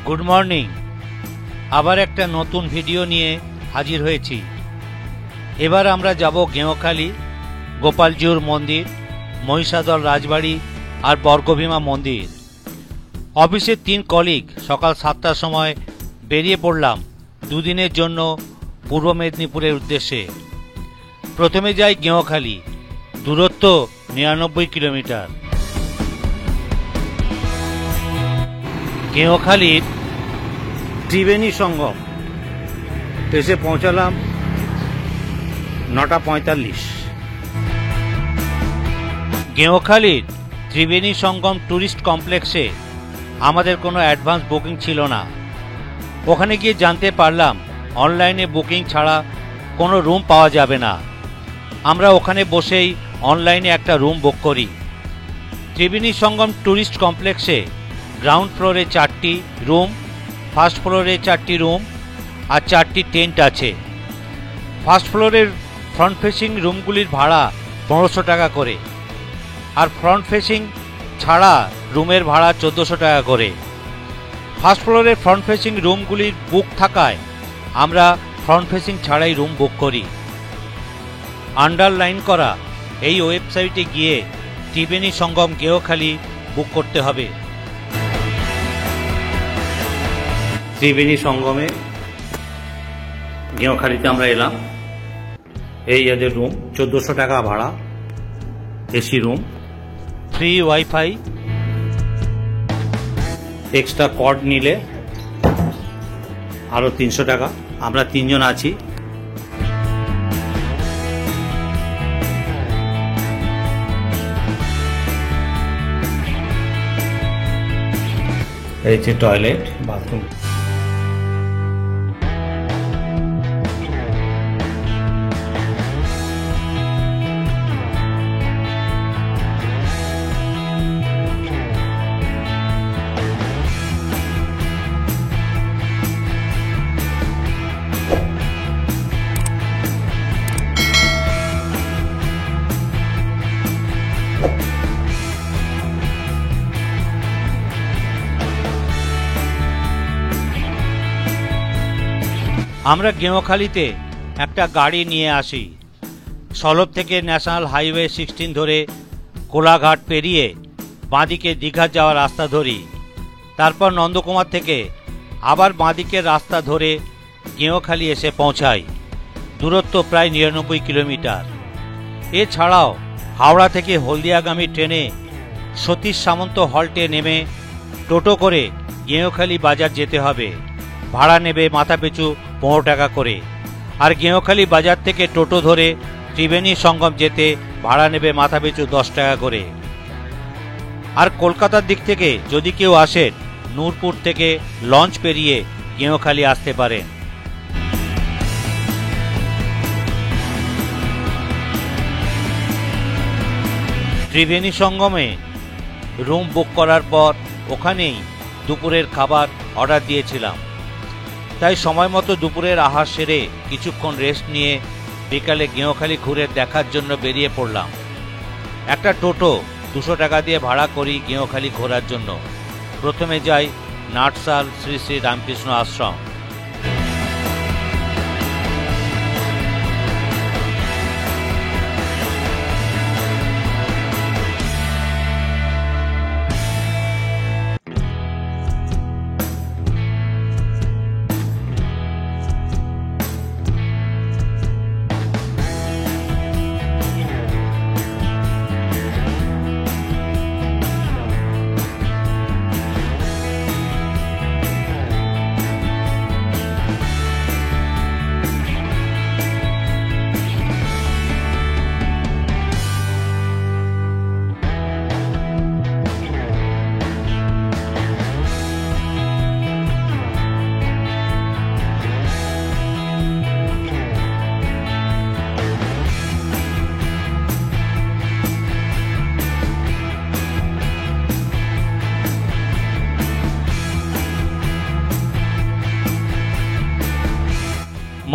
Good morning. আবার একটা নতুন ভিডিও নিয়ে হাজির হয়েছি। এবার আমরা যাব গেঁওখালি, গোপালজিউর মন্দির, মহিষাদল রাজবাড়ি আর বর্গভীমা মন্দির। অফিসের 3 কলিগ সকাল 7টার সময় বেরিয়ে পড়লাম দুদিনের জন্য পূর্ব মেদিনীপুরের উদ্দেশ্যে। প্রথমে যাই গেঁওখালি, দূরত্ব 99 কিলোমিটার। গেঁওখালির ত্রিবেণী সঙ্গম এসে পৌঁছালাম 9:45। গেঁওখালির ত্রিবেণী সঙ্গম ট্যুরিস্ট কমপ্লেক্সে আমাদের কোনো অ্যাডভান্স বুকিং ছিল না। ওখানে গিয়ে জানতে পারলাম অনলাইনে বুকিং ছাড়া কোনো রুম পাওয়া যাবে না। আমরা ওখানে বসেই অনলাইনে একটা রুম বুক করি। ত্রিবেণী সঙ্গম ট্যুরিস্ট কমপ্লেক্সে গ্রাউন্ড ফ্লোরে 4টি রুম, ফার্স্ট ফ্লোরে 4টি রুম আর 4টি টেন্ট আছে। ফার্স্ট ফ্লোরের ফ্রন্ট ফেসিং রুমগুলির ভাড়া 1500 টাকা করে, আর ফ্রন্ট ফেসিং ছাড়া রুমের ভাড়া 1400 টাকা করে। ফার্স্ট ফ্লোরের ফ্রন্ট ফেসিং রুমগুলির বুক থাকায় আমরা ফ্রন্ট ফেসিং ছাড়াই রুম বুক করি। আন্ডারলাইন করা এই ওয়েবসাইটে গিয়ে ত্রিবেণী সঙ্গম গেঁওখালি বুক করতে হবে। ত্রিবেণী সঙ্গমে গেঁওখালিতে আমরা এলাম। এই এদের রুম, 1400 টাকা ভাড়া, AC room, free wifi, extra cord নিলে আরও 300 টাকা। আমরা 3 জন আছি। এই যে টয়লেট, বাথরুম। আমরা গেঁওখালিতে একটা গাড়ি নিয়ে আসি। সলভ থেকে ন্যাশনাল হাইওয়ে 16 ধরে কোলাঘাট পেরিয়ে বাঁদিকে দীঘা যাওয়ার রাস্তা ধরি। তারপর নন্দকুমার থেকে আবার বাঁদিকের রাস্তা ধরে গেঁওখালি এসে পৌঁছাই। দূরত্ব প্রায় 99 কিলোমিটার। এছাড়াও হাওড়া থেকে হলদিয়াগামী ট্রেনে সতীশ সামন্ত হল্টে নেমে টোটো করে গেঁওখালি বাজার যেতে হবে। ভাড়া নেবে মাথাপিছু 15 টাকা করে। আর গেঁওখালি বাজার থেকে টোটো ধরে ত্রিবেণী সঙ্গম যেতে ভাড়া নেবে মাথাপিছু 10 টাকা করে। আর কলকাতার দিক থেকে যদি কেউ আসেন, নূরপুর থেকে লঞ্চ পেরিয়ে গেঁওখালি আসতে পারেন। ত্রিবেণী সঙ্গমে রুম বুক করার পর ওখানেই দুপুরের খাবার অর্ডার দিয়েছিলাম। তাই সময় মতো দুপুরের আহার সেরে কিছুক্ষণ রেস্ট নিয়ে বিকালে গেঁওখালি ঘুরে দেখার জন্য বেরিয়ে পড়লাম। একটা টোটো 200 টাকা দিয়ে ভাড়া করি গেঁওখালি ঘোরার জন্য। প্রথমে যাই নাটসাল শ্রী শ্রী রামকৃষ্ণ আশ্রম।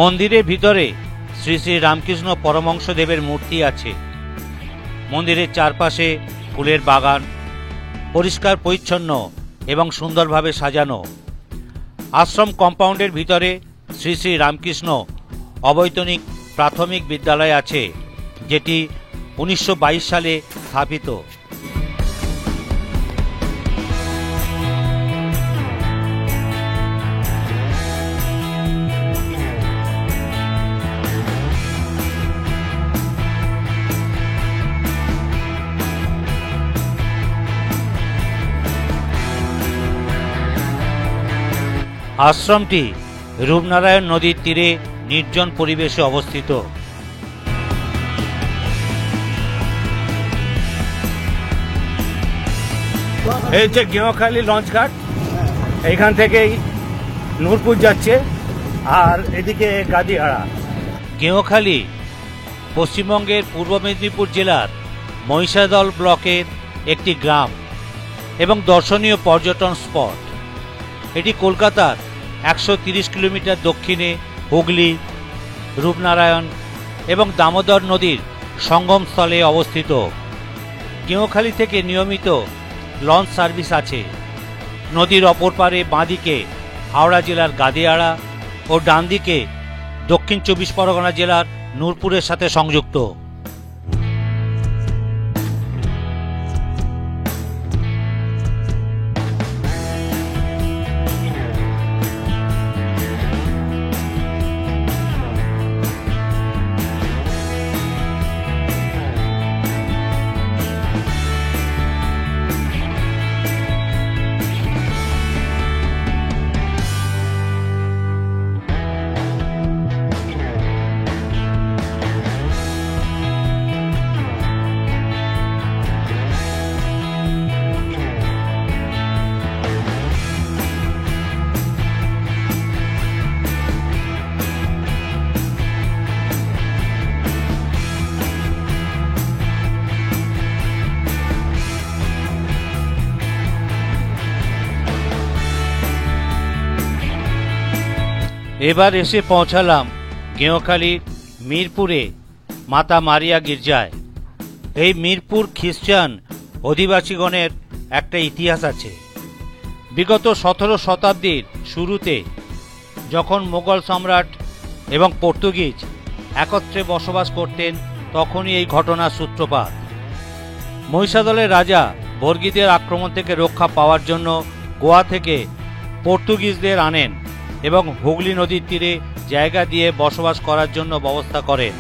মন্দিরের ভিতরে শ্রী শ্রী রামকৃষ্ণ পরমহংসদেবের মূর্তি আছে। মন্দিরের চারপাশে ফুলের বাগান, পরিষ্কার পরিচ্ছন্ন এবং সুন্দরভাবে সাজানো। আশ্রম কম্পাউন্ডের ভিতরে শ্রী শ্রী রামকৃষ্ণ অবৈতনিক প্রাথমিক বিদ্যালয় আছে, যেটি 1922 সালে স্থাপিত। আশ্রমটি রূপনারায়ণ নদীর তীরে নির্জন পরিবেশে অবস্থিত। এই হচ্ছে গেঁওখালি লঞ্চঘাট, এইখান থেকেই নূরপুর যাচ্ছে, আর এদিকে গাদিহারা। গেঁওখালি পশ্চিমবঙ্গের পূর্ব মেদিনীপুর জেলার মহিষাদল ব্লকের একটি গ্রাম এবং দর্শনীয় পর্যটন স্পট। এটি কলকাতার 130 কিলোমিটার দক্ষিণে হুগলি, রূপনারায়ণ এবং দামোদর নদীর সঙ্গমস্থলে অবস্থিত। গেঁওখালি থেকে নিয়মিত লঞ্চ সার্ভিস আছে। নদীর অপর পারে বাঁদিকে হাওড়া জেলার গাদিয়াড়া ও ডান দিকে দক্ষিণ 24 পরগনা জেলার নূরপুরের সাথে সংযুক্ত। এবার এসে পৌঁছালাম গেঁওখালির মিরপুরে মাতা মারিয়া গির্জায়। এই মিরপুর খ্রিস্টান অধিবাসীগণের একটা ইতিহাস আছে। বিগত 17 শতাব্দীর শুরুতে যখন মোগল সম্রাট এবং পর্তুগিজ একত্রে বসবাস করতেন, তখনই এই ঘটনার সূত্রপাত। মহিষাদলের রাজা বর্গীদের আক্রমণ থেকে রক্ষা পাওয়ার জন্য গোয়া থেকে পর্তুগিজদের আনেন এবং হুগলি নদীর তীরে জায়গা দিয়ে বসবাস করার জন্য ব্যবস্থা করেন।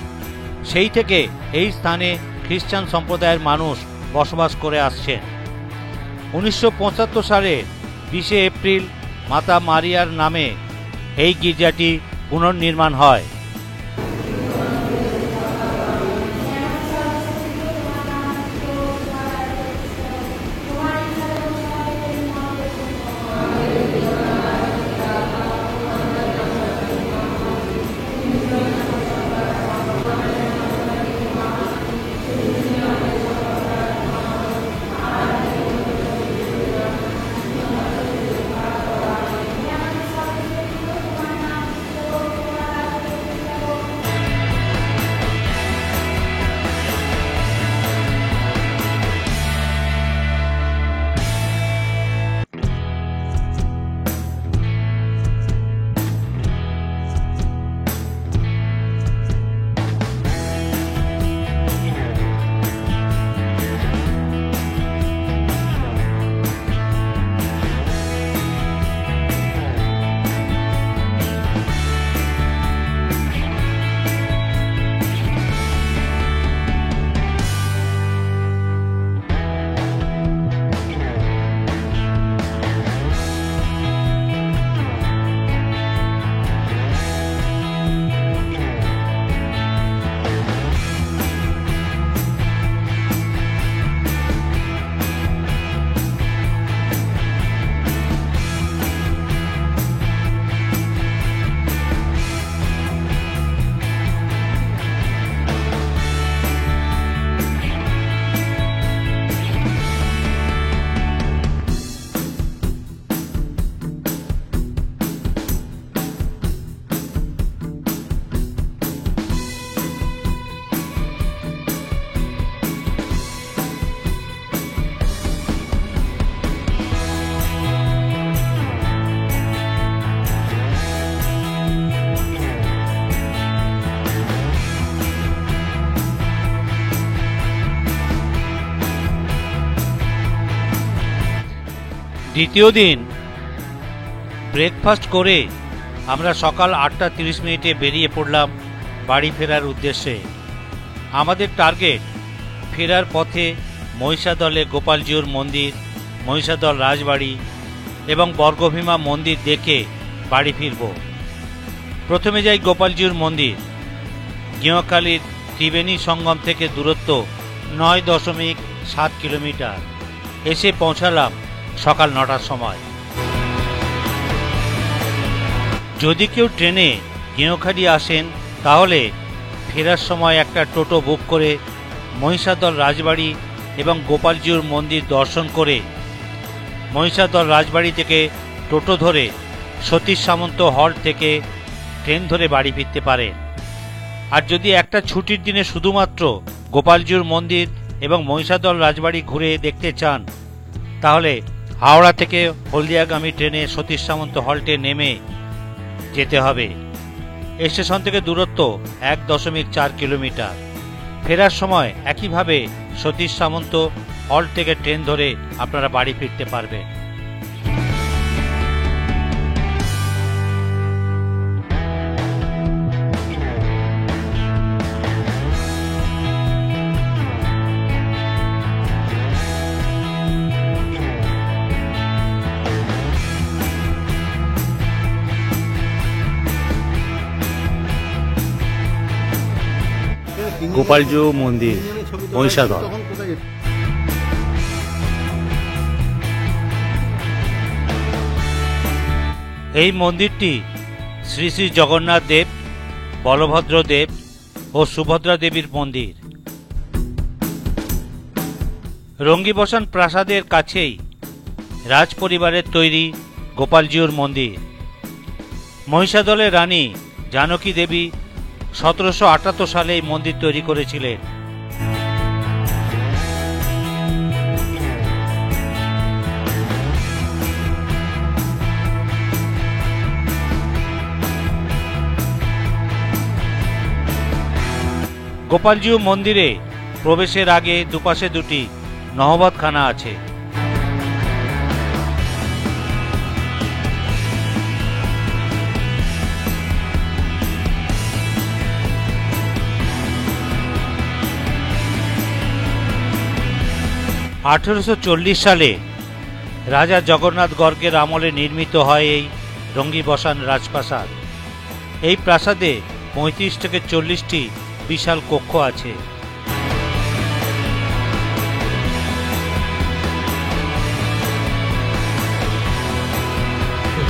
সেই থেকে এই স্থানে খ্রিস্টান সম্প্রদায়ের মানুষ বসবাস করে আসছেন। 1975 সালে 20 এপ্রিল মাতা মারিয়ার নামে এই গির্জাটি পুনর্নির্মাণ হয়। দ্বিতীয় দিন ব্রেকফাস্ট করে আমরা সকাল 8:30 বেরিয়ে পড়লাম বাড়ি ফেরার উদ্দেশ্যে। আমাদের টার্গেট ফেরার পথে মহিষাদলে গোপালজিউর মন্দির, মহিষাদল রাজবাড়ি এবং বর্গভীমা মন্দির দেখে বাড়ি ফিরব। প্রথমে যাই গোপালজিউর মন্দির। গেঁওখালির ত্রিবেণী সঙ্গম থেকে দূরত্ব 9.7 কিলোমিটার। এসে পৌঁছালাম সকাল 9টার সময়। যদি কেউ ট্রেনে গেঁওখালি আসেন তাহলে ফেরার সময় একটা টোটো বুক করে মহিষাদল রাজবাড়ি এবং গোপালজিউর মন্দির দর্শন করে মহিষাদল রাজবাড়ি থেকে টোটো ধরে সতীশ সামন্ত হল্ট থেকে ট্রেন ধরে বাড়ি ফিরতে পারেন। আর যদি একটা ছুটির দিনে শুধুমাত্র গোপালজিউর মন্দির এবং মহিষাদল রাজবাড়ি ঘুরে দেখতে চান তাহলে হাওড়া থেকে হলদিয়াগামী ট্রেনে সতীশ সামন্ত হল্টে নেমে যেতে হবে। স্টেশন থেকে দূরত্ব 1.4 কিলোমিটার। ফেরার সময় একইভাবে সতীশ সামন্ত হল্ট থেকে ট্রেন ধরে আপনারা বাড়ি ফিরতে পারবেন। গোপালজিউ মন্দির, মহিষাদল। এই মন্দিরটি শ্রী শ্রী জগন্নাথ দেব, বলভদ্র দেব ও সুভদ্রা দেবীর মন্দির। রঙ্গিবসান প্রাসাদের কাছেই রাজ পরিবারের তৈরি গোপালজিউর মন্দির। মহিষাদলের রানী জানকী দেবী 1778 সালে এই মন্দির তৈরি করেছিলেন। গোপালজিউ মন্দিরে প্রবেশের আগে দুপাশে দুটি নহবতখানা আছে। সালে রাজা জগন্নাথ গর্গের আমলে নির্মিত হয় এই রঙ্গিবসান রাজপ্রাসাদ। এই প্রাসাদে 35 থেকে 40টি বিশাল কক্ষ আছে।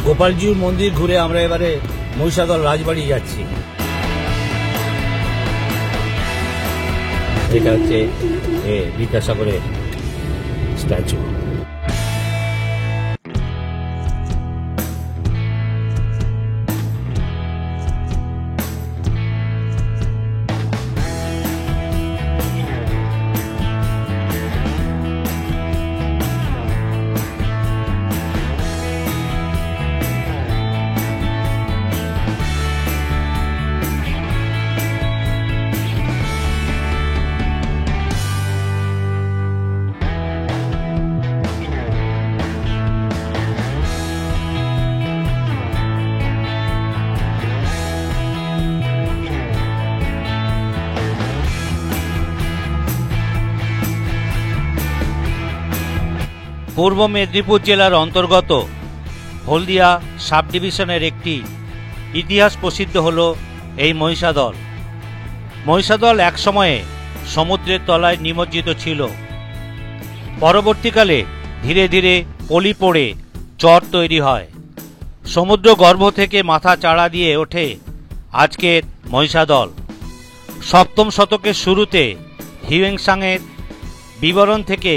গোপালজিউর মন্দির ঘুরে আমরা এবারে মহিষাদল রাজবাড়ি যাচ্ছি। এটা হচ্ছে বিদ্যাসাগরের স্ট্যাচু। পূর্ব মেদিনীপুর জেলার অন্তর্গত হলদিয়া সাব ডিভিশনের একটি ইতিহাস প্রসিদ্ধ হল এই মহিষাদল। মহিষাদল এক সময়ে সমুদ্রের তলায় নিমজ্জিত ছিল। পরবর্তীকালে ধীরে ধীরে পলি পড়ে চর তৈরি হয়। সমুদ্র গর্ভ থেকে মাথা চাড়া দিয়ে ওঠে আজকের মহিষাদল। 7ম শতকের শুরুতে হিউয়েনসাংয়ের বিবরণ থেকে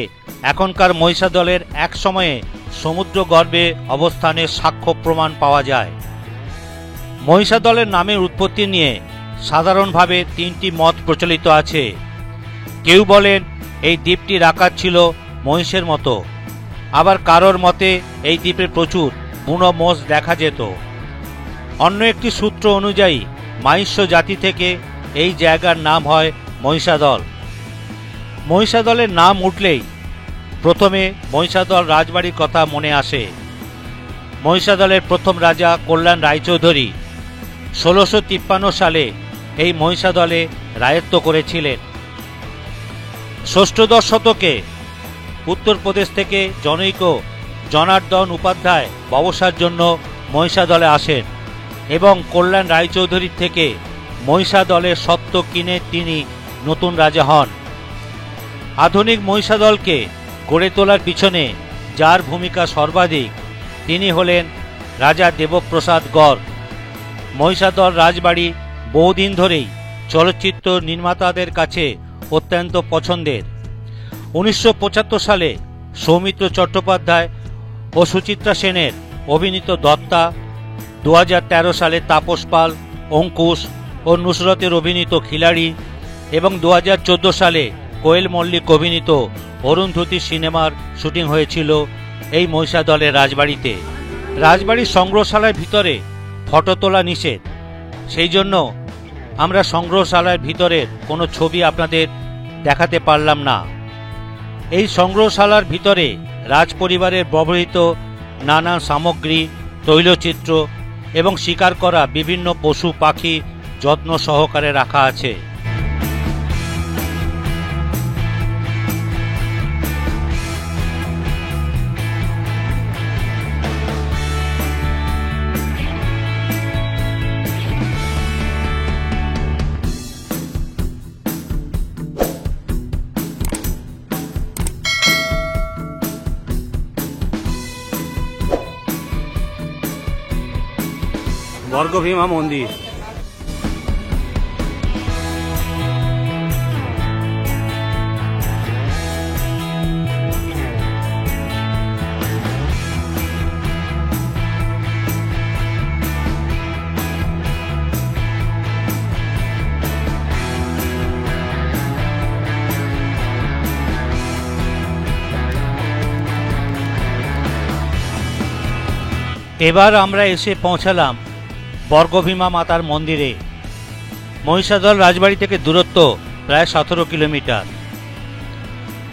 এখনকার মহিষাদলের এক সময়ে সমুদ্র গর্ভে অবস্থানের সাক্ষ্য প্রমাণ পাওয়া যায়। মহিষাদলের নামের উৎপত্তি নিয়ে সাধারণভাবে 3টি মত প্রচলিত আছে। কেউ বলেন এই দ্বীপটির আকার ছিল মহিষের মতো, আবার কারোর মতে এই দ্বীপে প্রচুর বুনো মোষ দেখা যেত। অন্য একটি সূত্র অনুযায়ী মাহিষ্য জাতি থেকে এই জায়গার নাম হয় মহিষাদল। মহিষাদলের নাম উঠলেই প্রথমে মহিষাদল রাজবাড়ির কথা মনে আসে। মহিষাদলের প্রথম রাজা কল্যাণ রায়চৌধুরী ১৬৫৩ সালে এই মহিষাদলে রায়ত্ব করেছিলেন। ষষ্ঠদশ শতকে উত্তরপ্রদেশ থেকে জনৈক জনার্দন উপাধ্যায় ব্যবসার জন্য মহিষাদলে আসেন এবং কল্যাণ রায়চৌধুরীর থেকে মহিষাদলের স্বত্ব কিনে তিনি নতুন রাজা হন। আধুনিক মহিষাদলকে গড়ে তোলার পিছনে যার ভূমিকা সর্বাধিক তিনি হলেন রাজা দেবপ্রসাদ গড়। মহিষাদল রাজবাড়ি বহুদিন ধরেই চলচ্চিত্র নির্মাতাদের কাছে অত্যন্ত পছন্দের। ১৯৭৫ সালে সৌমিত্র চট্টোপাধ্যায় ও সুচিত্রা সেনের অভিনীত দত্তা, ২০১৩ সালে তাপস পাল, অঙ্কুশ ও নুসরতের অভিনীত খিলাড়ি এবং ২০১৪ সালে কোয়েল মল্লিক অভিনীত অরুন্ধতী সিনেমার শুটিং হয়েছিল এই মহিষাদলের রাজবাড়িতে। রাজবাড়ির সংগ্রহশালার ভিতরে ফটো তোলা নিষেধ, সেই জন্য আমরা সংগ্রহশালার ভিতরের কোনো ছবি আপনাদের দেখাতে পারলাম না। এই সংগ্রহশালার ভিতরে রাজপরিবারের ব্যবহৃত নানা সামগ্রী, তৈলচিত্র এবং শিকার করা বিভিন্ন পশু পাখি যত্ন সহকারে রাখা আছে। বর্গভীমা মন্দির। এবার আমরা এসে পৌঁছালাম বর্গভীমা মাতার মন্দিরে। মহিষাদল রাজবাড়ি থেকে দূরত্ব প্রায় ১৭ কিলোমিটার।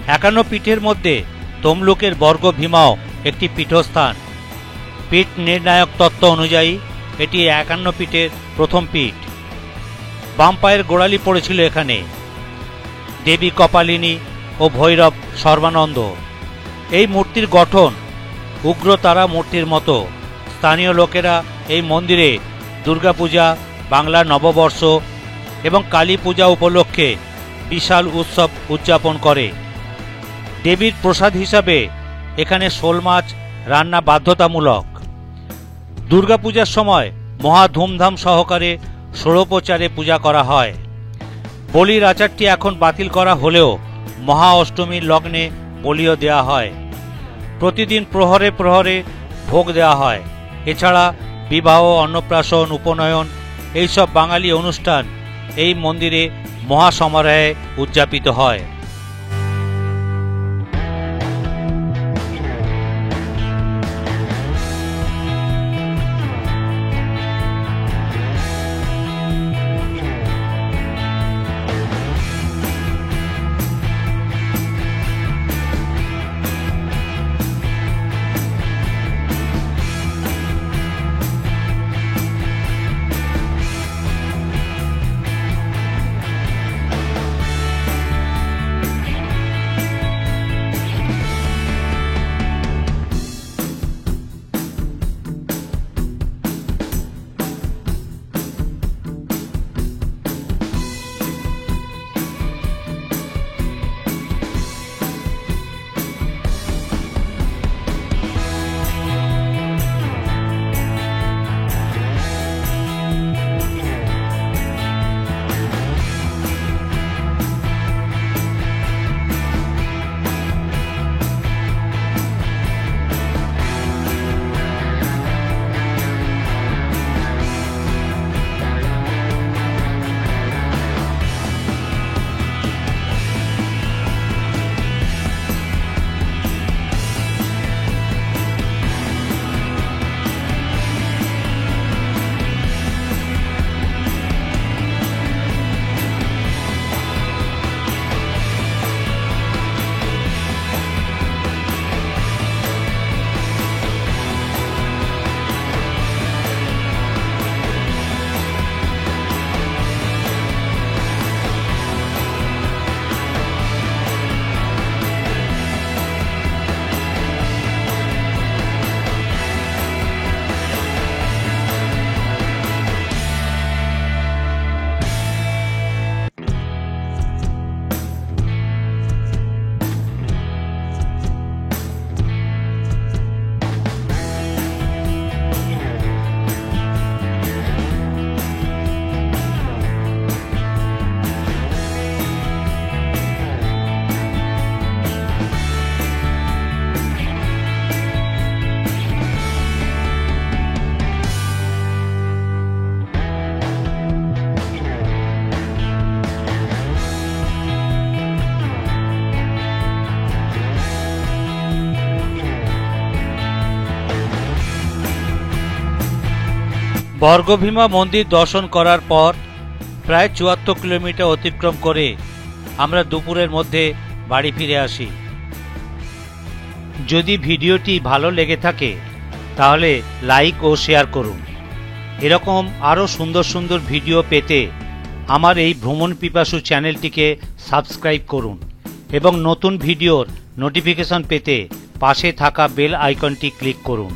৫১ পীঠের মধ্যে তমলুকের বর্গভীমাও একটি পীঠস্থান। পীঠ নির্ণায়ক তত্ত্ব অনুযায়ী এটি ৫১ পীঠের প্রথম পীঠ। বাম পায়ের গোড়ালি পড়েছিল এখানে। দেবী কপালিনী ও ভৈরব সর্বানন্দ। এই মূর্তির গঠন উগ্রতারা মূর্তির মতো। স্থানীয় লোকেরা এই মন্দিরে দুর্গাপূজা, বাংলা নববর্ষ এবং কালী পূজা উপলক্ষে বিশাল উৎসব উদযাপন করে। দেবীর প্রসাদ হিসাবে এখানে শোল মাছ রান্না বাধ্যতামূলক। দুর্গাপূজার সময় মহা ধুমধাম সহকারে ষোড়োপচারে পূজা করা হয়। বলির আচারটি এখন বাতিল করা হলেও মহা অষ্টমীর লগ্নে বলিও দেওয়া হয়। প্রতিদিন প্রহরে প্রহরে ভোগ দেওয়া হয়। এছাড়া বিবাহ, অন্নপ্রাশন, উপনয়ন এইসব বাঙালি অনুষ্ঠান এই মন্দিরে মহাসমারোহে উদযাপিত হয়। বর্গভীমা মন্দির দর্শন করার পর প্রায় ৭৪ কিলোমিটার অতিক্রম করে আমরা দুপুরের মধ্যে বাড়ি ফিরে আসি। যদি ভিডিওটি ভালো লেগে থাকে তাহলে লাইক ও শেয়ার করুন। এরকম আরও সুন্দর সুন্দর ভিডিও পেতে আমার এই ভ্রমণ পিপাসু চ্যানেলটিকে সাবস্ক্রাইব করুন এবং নতুন ভিডিওর নোটিফিকেশন পেতে পাশে থাকা বেল আইকনটি ক্লিক করুন।